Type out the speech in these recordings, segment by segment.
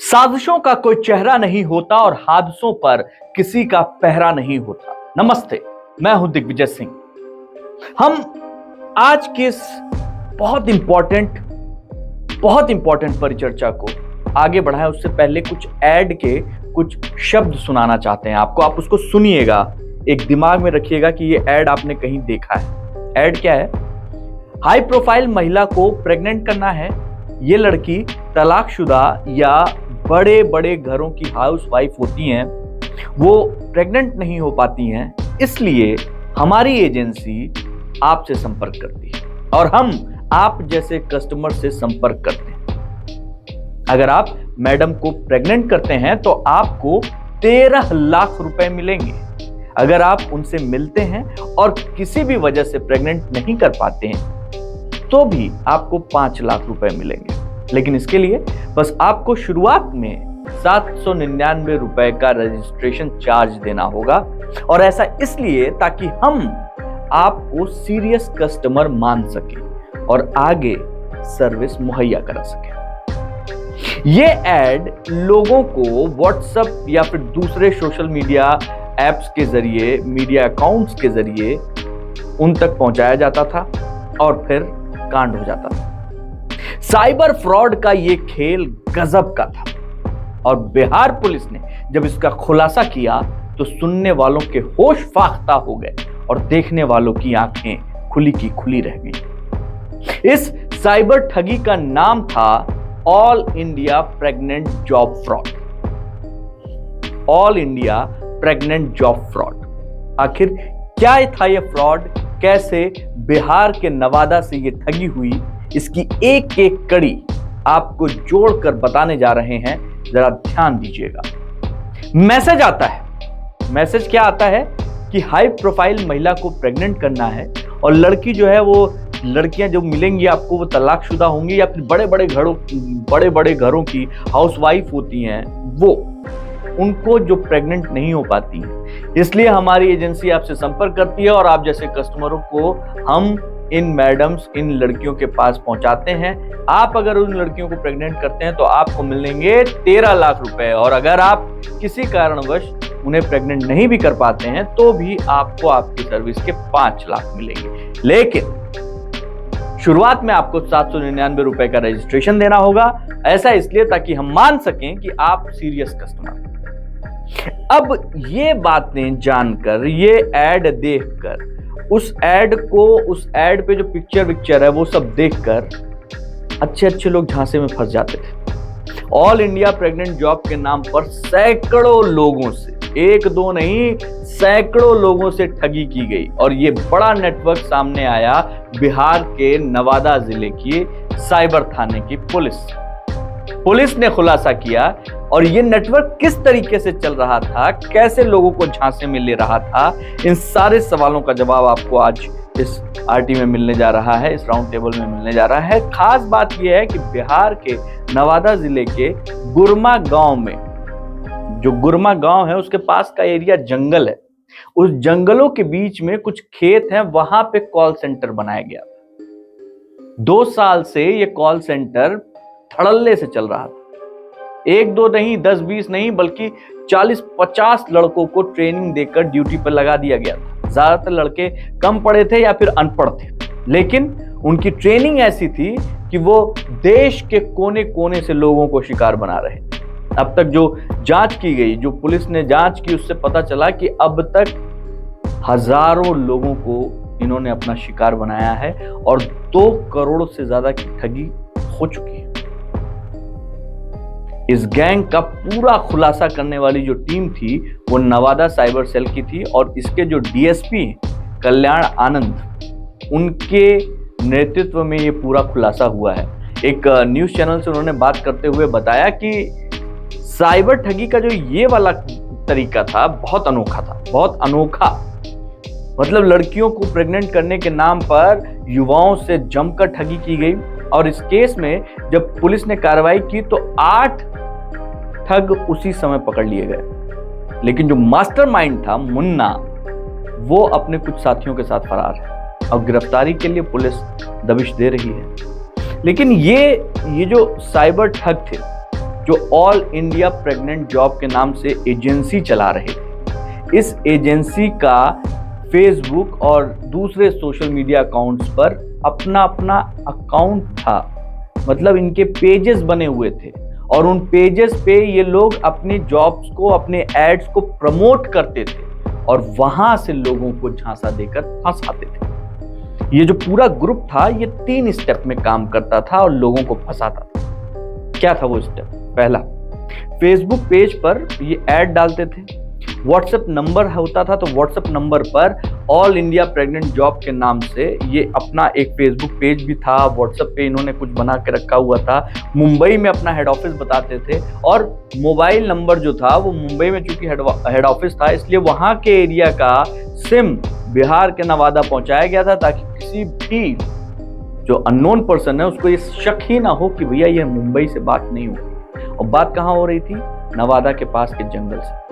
साजिशों का कोई चेहरा नहीं होता और हादसों पर किसी का पहरा नहीं होता। नमस्ते, मैं हूं दिग्विजय सिंह। हम आज के इस बहुत इंपॉर्टेंट परिचर्चा को आगे बढ़ाएं उससे पहले कुछ शब्द सुनाना चाहते हैं आपको। आप उसको सुनिएगा, एक दिमाग में रखिएगा कि ये ऐड आपने कहीं देखा है। ऐड क्या है? हाई प्रोफाइल महिला को प्रेग्नेंट करना है। ये लड़की तलाकशुदा या बड़े बड़े घरों की हाउसवाइफ होती हैं, वो प्रेग्नेंट नहीं हो पाती हैं, इसलिए हमारी एजेंसी आपसे संपर्क करती है और हम आप जैसे कस्टमर से संपर्क करते हैं। अगर आप मैडम को प्रेग्नेंट करते हैं तो आपको 13 लाख रुपए मिलेंगे। अगर आप उनसे मिलते हैं और किसी भी वजह से प्रेग्नेंट नहीं कर पाते हैं तो भी आपको 5 लाख रुपए मिलेंगे। लेकिन इसके लिए बस आपको शुरुआत में 799 रुपए का रजिस्ट्रेशन चार्ज देना होगा, और ऐसा इसलिए ताकि हम आपको सीरियस कस्टमर मान सके और आगे सर्विस मुहैया करा सके। ये ऐड लोगों को व्हाट्सएप या फिर दूसरे सोशल मीडिया एप्स के जरिए, मीडिया अकाउंट्स के जरिए उन तक पहुंचाया जाता था और फिर कांड हो जाता था। साइबर फ्रॉड का ये खेल गजब का था और बिहार पुलिस ने जब इसका खुलासा किया तो सुनने वालों के होश फाख्ता हो गए और देखने वालों की आंखें खुली की खुली रह गई। इस साइबर ठगी का नाम था all India pregnant job fraud. All India pregnant job fraud. आखिर क्या था ये फ्रॉड? कैसे बिहार के नवादा से ये ठगी हुई? इसकी एक एक कड़ी आपको जोड़कर बताने जा रहे हैं, जरा ध्यान दीजिएगा। मैसेज आता है। मैसेज क्या आता है कि हाई प्रोफाइल महिला को प्रेग्नेंट करना है और लड़की जो है, वो लड़कियां जो मिलेंगी आपको वो तलाकशुदा होंगी या फिर बड़े बड़े घरों की हाउसवाइफ होती हैं, वो उनको जो प्रेग्नेंट नहीं हो पाती हैं। इसलिए हमारी एजेंसी आपसे संपर्क करती है और आप जैसे कस्टमरों को हम इन मैडम्स, इन लड़कियों के पास पहुंचाते हैं। आप अगर उन लड़कियों को प्रेग्नेंट करते हैं तो आपको मिलेंगे 13 लाख रुपए, और अगर आप किसी कारणवश उन्हें प्रेग्नेंट नहीं भी कर पाते हैं तो भी आपको आपकी सर्विस के 5 लाख मिलेंगे। लेकिन शुरुआत में आपको 799 रुपए का रजिस्ट्रेशन देना होगा। ऐसा इसलिए ताकि हम मान सकें कि आप सीरियस कस्टमर हैं। अब ये बातें जानकर, ये ऐड देखकर, उस ऐड पे जो पिक्चर है वो सब देखकर अच्छे लोग झांसे में फंस जाते थे। ऑल इंडिया प्रेग्नेंट जॉब के नाम पर सैकड़ों लोगों से, एक दो नहीं सैकड़ों लोगों से ठगी की गई और ये बड़ा नेटवर्क सामने आया बिहार के नवादा जिले की साइबर थाने की पुलिस ने खुलासा किया। और ये नेटवर्क किस तरीके से चल रहा था, कैसे लोगों को झांसे में ले रहा था, इन सारे सवालों का जवाब आपको आज इस आरटी में मिलने जा रहा है, इस राउंड टेबल में मिलने जा रहा है। खास बात यह है कि बिहार के नवादा जिले के गुरमा गांव में, जो गुरमा गांव है उसके पास का एरिया जंगल है। उस जंगलों के बीच में कुछ खेत हैं, वहां पे कॉल सेंटर बनाया गया। 2 साल से ये कॉल सेंटर धड़ल्ले से चल रहा था। 1-2 नहीं, 10-20 नहीं, बल्कि 40-50 लड़कों को ट्रेनिंग देकर ड्यूटी पर लगा दिया गया था। ज्यादातर लड़के कम पढ़े थे या फिर अनपढ़ थे, लेकिन उनकी ट्रेनिंग ऐसी थी कि वो देश के कोने कोने से लोगों को शिकार बना रहे थे। अब तक जो जांच की गई, जो पुलिस ने जांच की, उससे पता चला कि अब तक हजारों लोगों को इन्होंने अपना शिकार बनाया है और 2 करोड़ से ज्यादा की ठगी हो चुकी है। इस गैंग का पूरा खुलासा करने वाली जो टीम थी वो नवादा साइबर सेल की थी और इसके जो डीएसपी कल्याण आनंद, उनके नेतृत्व में ये पूरा खुलासा हुआ है। एक न्यूज चैनल से उन्होंने बात करते हुए बताया कि साइबर ठगी का जो ये वाला तरीका था बहुत अनोखा था, बहुत अनोखा। मतलब लड़कियों को प्रेग्नेंट करने के नाम पर युवाओं से जमकर ठगी की गई और इस केस में जब पुलिस ने कार्रवाई की तो 8 ठग उसी समय पकड़ लिए गए। लेकिन जो मास्टरमाइंड था मुन्ना, वो अपने कुछ साथियों के साथ फरार है और गिरफ्तारी के लिए पुलिस दबिश दे रही है। लेकिन ये जो साइबर ठग थे, जो ऑल इंडिया प्रेग्नेंट जॉब के नाम से एजेंसी चला रहे थे। इस एजेंसी का फेसबुक और दूसरे सोशल मीडिया अकाउंट्स पर अपना अपना अकाउंट था, मतलब इनके पेजेस बने हुए थे और उन पेजेस पे ये लोग अपनी जॉब्स को, अपने एड्स को प्रमोट करते थे और वहां से लोगों को झांसा देकर फंसाते थे। ये जो पूरा ग्रुप था ये 3 स्टेप में काम करता था और लोगों को फंसाता था। क्या था वो स्टेप? पहला, फेसबुक पेज पर ये ऐड डालते थे। व्हाट्सएप नंबर होता था तो व्हाट्सएप नंबर पर ऑल इंडिया प्रेग्नेंट जॉब के नाम से ये अपना एक फेसबुक पेज भी था, व्हाट्सएप पे इन्होंने कुछ बना के रखा हुआ था। मुंबई में अपना हेड ऑफिस बताते थे और मोबाइल नंबर जो था वो मुंबई में चूंकि हेड ऑफिस था इसलिए वहां के एरिया का सिम बिहार के नवादा पहुंचाया गया था ताकि किसी भी जो अननोन पर्सन है उसको ये शक ही ना हो कि भैया ये मुंबई से बात नहीं हो रही। और बात कहाँ हो रही थी? नवादा के पास के जंगल से।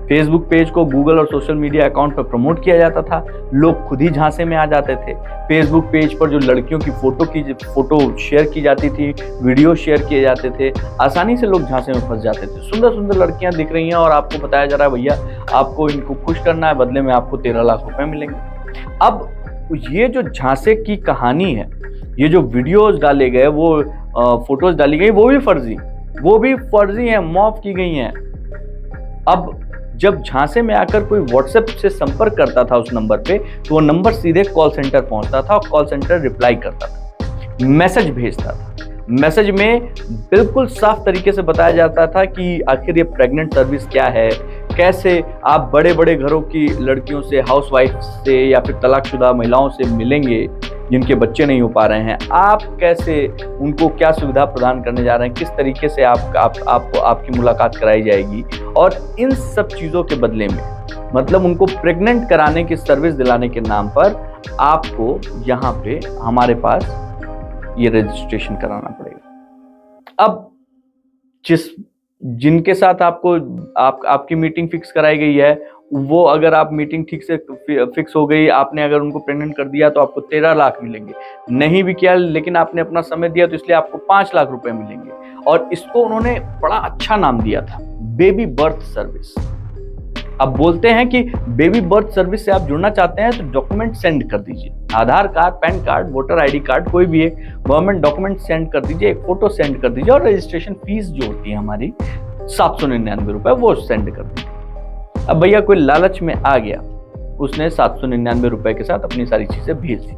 फेसबुक पेज को गूगल और सोशल मीडिया अकाउंट पर प्रमोट किया जाता था, लोग खुद ही झांसे में आ जाते थे। फेसबुक पेज पर जो लड़कियों की फोटो शेयर की जाती थी, वीडियो शेयर किए जाते थे, आसानी से लोग झांसे में फंस जाते थे। सुंदर सुंदर लड़कियां दिख रही हैं और आपको बताया जा रहा है भैया आपको इनको खुश करना है, बदले में आपको 13 लाख रुपए मिलेंगे। अब ये जो झांसे की कहानी है, ये जो वीडियोज डाले गए, वो फोटोज डाली गई, वो भी फर्जी हैं, मॉफ की गई हैं। अब जब झांसे में आकर कोई व्हाट्सएप से संपर्क करता था उस नंबर पे तो वो नंबर सीधे कॉल सेंटर पहुंचता था और कॉल सेंटर रिप्लाई करता था, मैसेज भेजता था। मैसेज में बिल्कुल साफ तरीके से बताया जाता था कि आखिर ये प्रेग्नेंट सर्विस क्या है, कैसे आप बड़े बड़े घरों की लड़कियों से, हाउसवाइफ से या फिर तलाकशुदा महिलाओं से मिलेंगे जिनके बच्चे नहीं हो पा रहे हैं, आप कैसे उनको क्या सुविधा प्रदान करने जा रहे हैं, किस तरीके से आपकी मुलाकात कराई जाएगी। और इन सब चीज़ों के बदले में, मतलब उनको प्रेग्नेंट कराने की सर्विस दिलाने के नाम पर आपको यहाँ पे हमारे पास ये रजिस्ट्रेशन कराना पड़ेगा। अब जिनके साथ आपकी मीटिंग फिक्स कराई गई है, वो अगर आप मीटिंग ठीक से फिक्स हो गई, आपने अगर उनको प्रेग्नेंट कर दिया तो आपको 13 लाख मिलेंगे। नहीं भी किया लेकिन आपने अपना समय दिया तो इसलिए आपको 5 लाख रुपए मिलेंगे। और इसको उन्होंने बड़ा अच्छा नाम दिया था, बेबी बर्थ सर्विस। अब बोलते हैं कि बेबी बर्थ सर्विस से आप जुड़ना चाहते हैं तो डॉक्यूमेंट सेंड कर दीजिए, Aadhaar card, PAN card, voter ID card, कोई भी एक गवर्नमेंट डॉक्यूमेंट सेंड कर दीजिए, एक फोटो सेंड कर दीजिए और रजिस्ट्रेशन फीस जो होती है हमारी 799 रुपए वो सेंड कर दीजिए। अब भैया कोई लालच में आ गया, उसने 799 रुपए के साथ अपनी सारी चीजें भेज दी।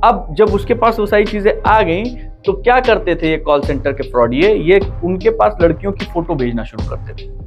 अब जब उसके पास वो सारी चीजें आ गई तो क्या करते थे ये कॉल सेंटर के फ्रॉड, ये उनके पास लड़कियों की फोटो भेजना शुरू करते थे।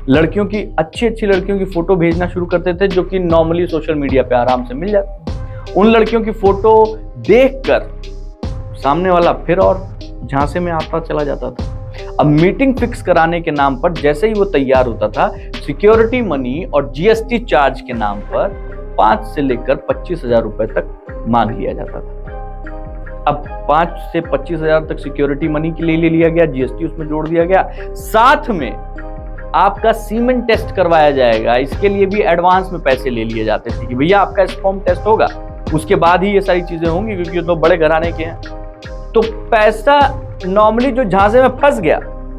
लड़कियों की अच्छी लड़कियों की फोटो भेजना शुरू करते थे जो कि नॉर्मली सोशल मीडिया पे आराम से मिल जाती। उन लड़कियों की फोटो देखकर सामने वाला फिर और झांसे में आता चला जाता था। अब मीटिंग फिक्स कराने के नाम पर जैसे ही वो तैयार होता था, सिक्योरिटी मनी और जीएसटी चार्ज के नाम पर 5 से लेकर 25,000 रुपए तक मांग लिया जाता था। अब 5 से 25,000 तक सिक्योरिटी मनी के लिए ले लिया गया, जीएसटी उसमें जोड़ दिया गया, साथ में आपका सीमेन टेस्ट करवाया जाएगा, इसके लिए भी एडवांस में पैसे ले लिए जाते थे कि भैया आपका स्पर्म टेस्ट होगा, उसके बाद ही ये सारी चीजें होंगी क्योंकि ये तो बड़े घराने के हैं। तो पैसा नॉर्मली जो झांसे में फंस गया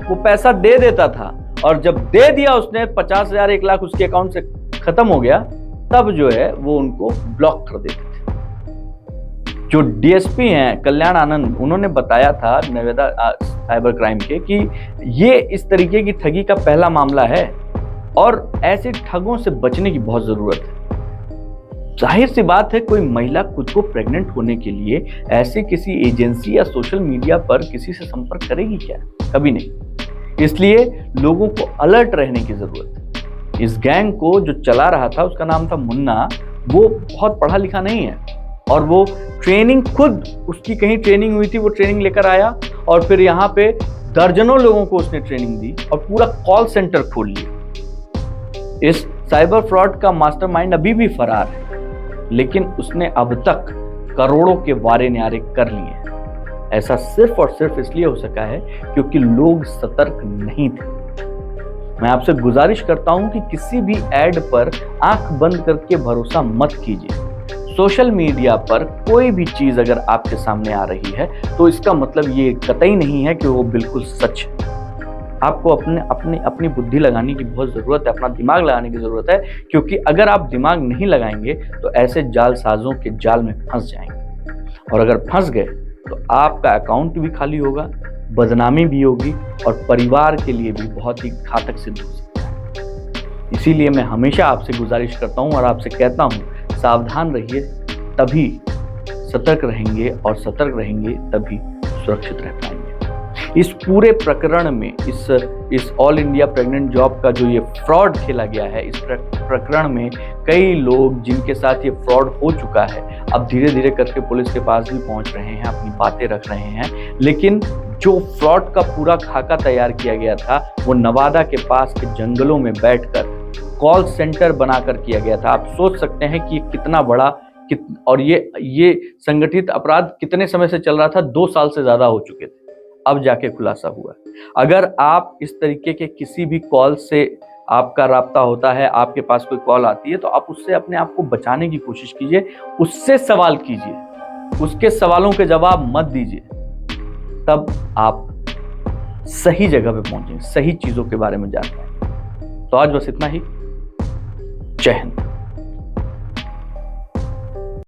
वो पैसा दे देता था और जब दे दिया उसने 50,000 1 लाख उसके अकाउंट से खत्म हो गया, तब जो है वो उनको ब्लॉक कर देते थे। जो डीएसपी हैं कल्याण आनंद, उन्होंने बताया था नवेदा साइबर क्राइम के कि ये इस तरीके की ठगी का पहला मामला है और ऐसे ठगों से बचने की बहुत जरूरत है। जाहिर सी बात है कोई महिला खुद को प्रेग्नेंट होने के लिए ऐसे किसी एजेंसी या सोशल मीडिया पर किसी से संपर्क करेगी क्या? कभी नहीं। इसलिए लोगों को अलर्ट रहने की जरूरत है। इस गैंग को जो चला रहा था उसका नाम था मुन्ना, वो बहुत पढ़ा लिखा नहीं है और वो ट्रेनिंग, खुद उसकी कहीं ट्रेनिंग हुई थी, वो ट्रेनिंग लेकर आया और फिर यहाँ पे दर्जनों लोगों को उसने ट्रेनिंग दी और पूरा कॉल सेंटर खोल लिया। इस साइबर फ्रॉड का मास्टरमाइंड अभी भी फरार है, लेकिन उसने अब तक करोड़ों के वारे न्यारे कर लिए हैं। ऐसा सिर्फ और सिर्फ इसलिए हो सका है क्योंकि लोग सतर्क नहीं थे। मैं आपसे गुजारिश करता हूं कि किसी भी ऐड पर आंख बंद करके भरोसा मत कीजिए। सोशल मीडिया पर कोई भी चीज अगर आपके सामने आ रही है तो इसका मतलब ये कतई नहीं है कि वो बिल्कुल सच है। आपको अपनी बुद्धि लगाने की बहुत ज़रूरत है, अपना दिमाग लगाने की ज़रूरत है, क्योंकि अगर आप दिमाग नहीं लगाएंगे तो ऐसे जालसाजों के जाल में फंस जाएंगे, और अगर फंस गए तो आपका अकाउंट भी खाली होगा, बदनामी भी होगी, और परिवार के लिए भी बहुत ही घातक सिद्ध हो सकता है। इसीलिए मैं हमेशा आपसे गुजारिश करता हूँ और आपसे कहता हूँ, सावधान रहिए, तभी सतर्क रहेंगे, और सतर्क रहेंगे तभी सुरक्षित रह पाएंगे। इस पूरे प्रकरण में, इस ऑल इंडिया प्रेग्नेंट जॉब का जो ये फ्रॉड खेला गया है, इस प्रकरण में कई लोग जिनके साथ ये फ्रॉड हो चुका है, अब धीरे धीरे करके पुलिस के पास भी पहुंच रहे हैं, अपनी बातें रख रहे हैं। लेकिन जो फ्रॉड का पूरा खाका तैयार किया गया था, वो नवादा के पास के जंगलों में बैठकर कॉल सेंटर बनाकर किया गया था। आप सोच सकते हैं कि कितना बड़ा, और ये संगठित अपराध कितने समय से चल रहा था, 2 साल से ज्यादा हो चुके थे, अब जाके खुलासा हुआ। अगर आप इस तरीके के किसी भी कॉल से आपका राब्ता होता है, आपके पास कोई कॉल आती है, तो आप उससे अपने आप को बचाने की कोशिश कीजिए, उससे सवाल कीजिए, उसके सवालों के जवाब मत दीजिए, तब आप सही जगह पे पहुंचेंगे, सही चीजों के बारे में जान पाएंगे। तो आज बस इतना ही। जय हिंद।